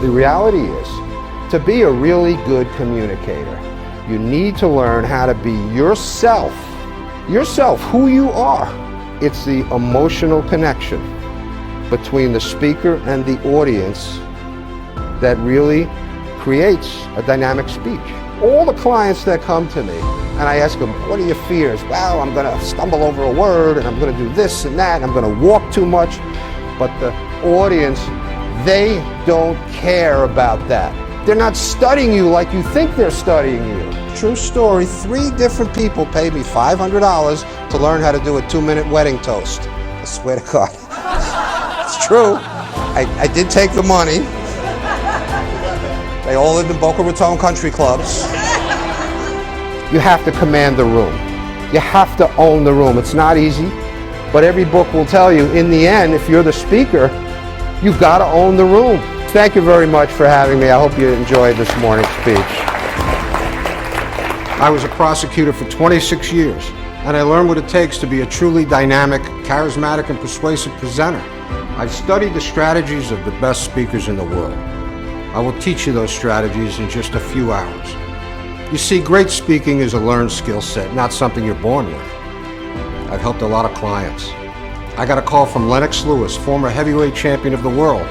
The reality is, to be a really good communicator, you need to learn how to be yourself, who you are. It's the emotional connection between the speaker and the audience that really creates a dynamic speech. All the clients that come to me, and I ask them, what are your fears? Well, I'm gonna stumble over a word, and I'm gonna do this and that, and I'm gonna walk too much. But the audience, they don't care about that. They're not studying you like you think they're studying you. True story, 3 different people paid me $500 to learn how to do a 2-minute wedding toast. I swear to God. It's true. I did take the money. They all lived in Boca Raton country clubs. You have to command the room. You have to own the room. It's not easy, but every book will tell you, in the end, if you're the speaker, you've got to own the room. Thank you very much for having me. I hope you enjoyed this morning's speech. I was a prosecutor for 26 years, and I learned what it takes to be a truly dynamic, charismatic, and persuasive presenter. I've studied the strategies of the best speakers in the world. I will teach you those strategies in just a few hours. You see, great speaking is a learned skill set, not something you're born with. I've helped a lot of clients. I got a call from Lennox Lewis, former heavyweight champion of the world,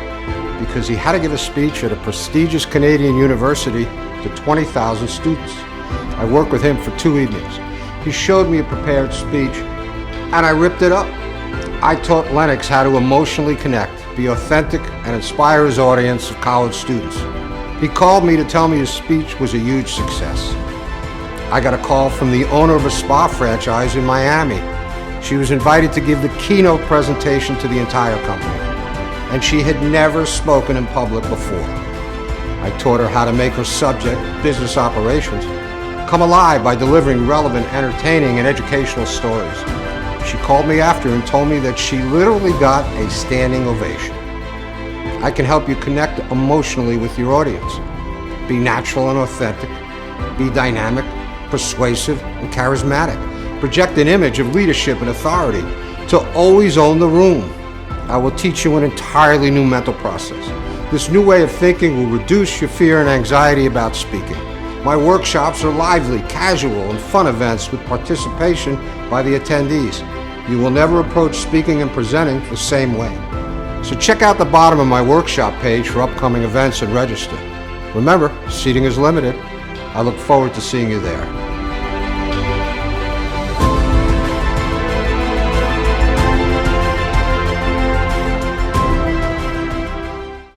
because he had to give a speech at a prestigious Canadian university to 20,000 students. I worked with him for 2 evenings. He showed me a prepared speech, and I ripped it up. I taught Lennox how to emotionally connect, be authentic, and inspire his audience of college students. He called me to tell me his speech was a huge success. I got a call from the owner of a spa franchise in Miami. She was invited to give the keynote presentation to the entire company, and she had never spoken in public before. I taught her how to make her subject, business operations, come alive by delivering relevant, entertaining, and educational stories. She called me after and told me that she literally got a standing ovation. I can help you connect emotionally with your audience. Be natural and authentic. Be dynamic, persuasive, and charismatic. Project an image of leadership and authority. To always own the room. I will teach you an entirely new mental process. This new way of thinking will reduce your fear and anxiety about speaking. My workshops are lively, casual, and fun events with participation by the attendees. You will never approach speaking and presenting the same way. So check out the bottom of my workshop page for upcoming events and register. Remember, seating is limited. I look forward to seeing you there.